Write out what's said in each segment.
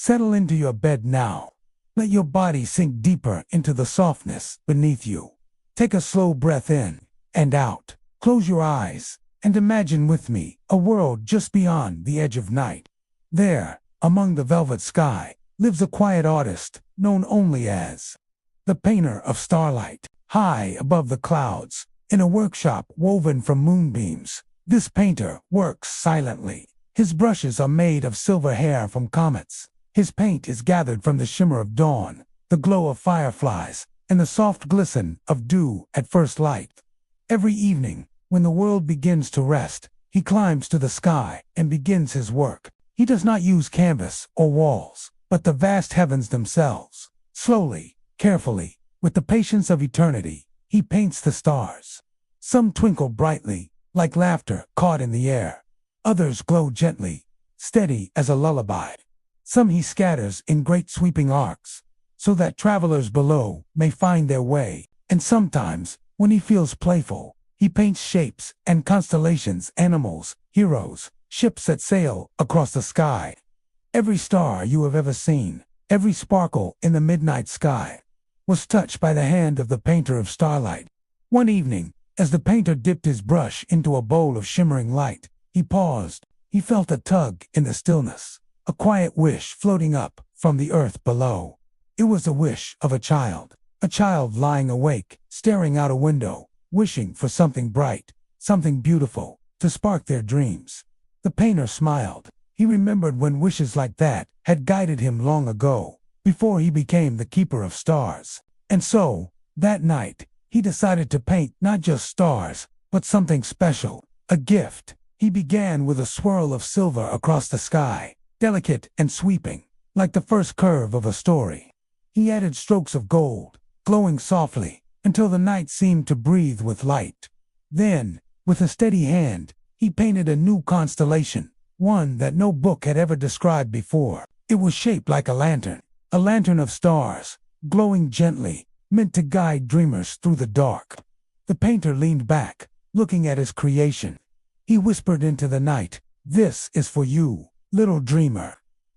Settle into your bed now. Let your body sink deeper into the softness beneath you. Take a slow breath in and out. Close your eyes and imagine with me a world just beyond the edge of night. There, among the velvet sky, lives a quiet artist known only as the Painter of Starlight. High above the clouds, in a workshop woven from moonbeams, this painter works silently. His brushes are made of silver hair from comets. His paint is gathered from the shimmer of dawn, the glow of fireflies, and the soft glisten of dew at first light. Every evening, when the world begins to rest, he climbs to the sky and begins his work. He does not use canvas or walls, but the vast heavens themselves. Slowly, carefully, with the patience of eternity, he paints the stars. Some twinkle brightly, like laughter caught in the air. Others glow gently, steady as a lullaby. Some he scatters in great sweeping arcs, so that travelers below may find their way. And sometimes, when he feels playful, he paints shapes and constellations, animals, heroes, ships that sail across the sky. Every star you have ever seen, every sparkle in the midnight sky, was touched by the hand of the Painter of Starlight. One evening, as the painter dipped his brush into a bowl of shimmering light, he paused. He felt a tug in the stillness, a quiet wish floating up from the earth below. It was the wish of a child lying awake, staring out a window, wishing for something bright, something beautiful, to spark their dreams. The painter smiled. He remembered when wishes like that had guided him long ago, before he became the keeper of stars. And so, that night, he decided to paint not just stars, but something special, a gift. He began with a swirl of silver across the sky, delicate and sweeping, like the first curve of a story. He added strokes of gold, glowing softly, until the night seemed to breathe with light. Then, with a steady hand, he painted a new constellation, one that no book had ever described before. It was shaped like a lantern of stars, glowing gently, meant to guide dreamers through the dark. The painter leaned back, looking at his creation. He whispered into the night, "This is for you, little dreamer.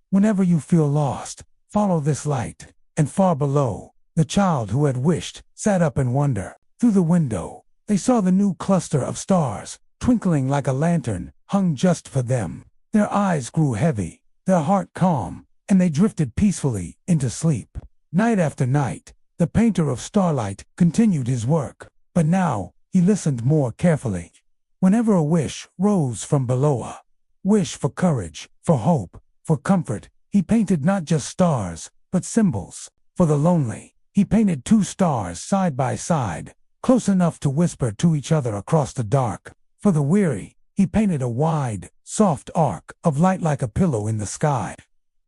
Whenever you feel lost, follow this light." And far below, the child who had wished sat up in wonder. Through the window, they saw the new cluster of stars, twinkling like a lantern, hung just for them. Their eyes grew heavy, their heart calm, and they drifted peacefully into sleep. Night after night, the Painter of Starlight continued his work, but now he listened more carefully. Whenever a wish rose from below, a wish for courage, for hope, for comfort, he painted not just stars, but symbols. For the lonely, he painted two stars side by side, close enough to whisper to each other across the dark. For the weary, he painted a wide, soft arc of light like a pillow in the sky.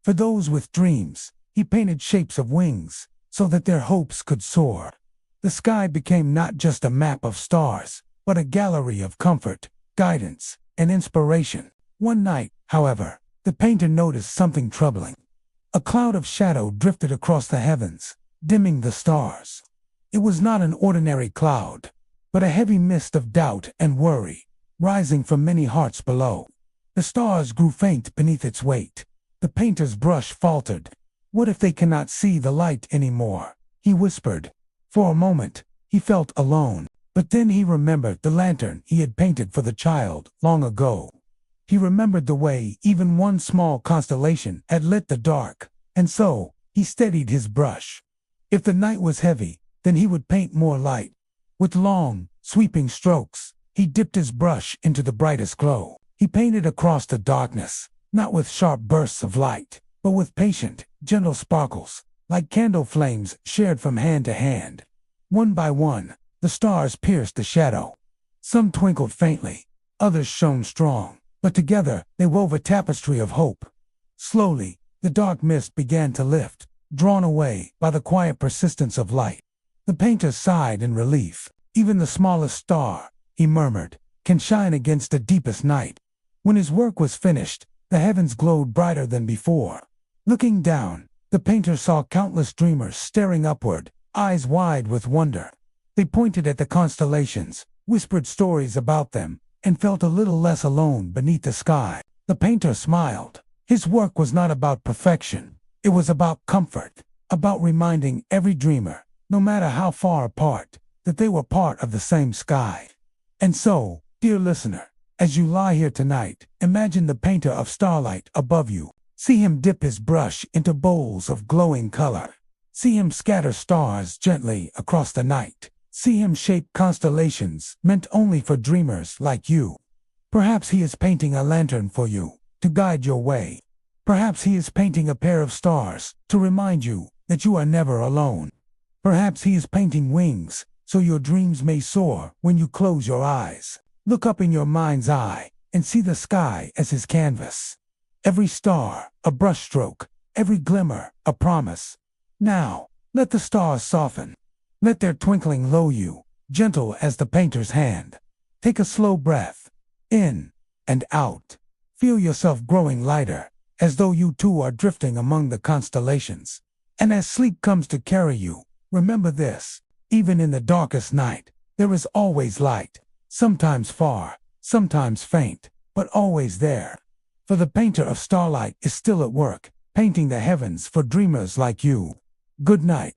For those with dreams, he painted shapes of wings, so that their hopes could soar. The sky became not just a map of stars, but a gallery of comfort, guidance, and inspiration. One night, however, the painter noticed something troubling. A cloud of shadow drifted across the heavens, dimming the stars. It was not an ordinary cloud, but a heavy mist of doubt and worry, rising from many hearts below. The stars grew faint beneath its weight. The painter's brush faltered. "What if they cannot see the light anymore?" he whispered. For a moment, he felt alone, but then he remembered the lantern he had painted for the child long ago. He remembered the way even one small constellation had lit the dark, and so he steadied his brush. If the night was heavy, then he would paint more light. With long, sweeping strokes, he dipped his brush into the brightest glow. He painted across the darkness, not with sharp bursts of light, but with patient, gentle sparkles, like candle flames shared from hand to hand. One by one, the stars pierced the shadow. Some twinkled faintly, others shone strong, but together they wove a tapestry of hope. Slowly, the dark mist began to lift, drawn away by the quiet persistence of light. The painter sighed in relief. "Even the smallest star," he murmured, "can shine against the deepest night." When his work was finished, the heavens glowed brighter than before. Looking down, the painter saw countless dreamers staring upward, eyes wide with wonder. They pointed at the constellations, whispered stories about them, and felt a little less alone beneath the sky. The painter smiled. His work was not about perfection, It was about comfort, about reminding every dreamer, no matter how far apart, that they were part of the same sky. And so, dear listener, as you lie here tonight, imagine the painter of starlight above you. See him dip his brush into bowls of glowing color. See him scatter stars gently across the night. See him shape constellations meant only for dreamers like you. Perhaps he is painting a lantern for you to guide your way. Perhaps he is painting a pair of stars to remind you that you are never alone. Perhaps he is painting wings so your dreams may soar when you close your eyes. Look up in your mind's eye and see the sky as his canvas. Every star, a brushstroke, every glimmer, a promise. Now, let the stars soften. Let their twinkling lull you, gentle as the painter's hand. Take a slow breath, in and out. Feel yourself growing lighter, as though you too are drifting among the constellations. And as sleep comes to carry you, remember this: even in the darkest night, there is always light, sometimes far, sometimes faint, but always there. For the painter of starlight is still at work, painting the heavens for dreamers like you. Good night.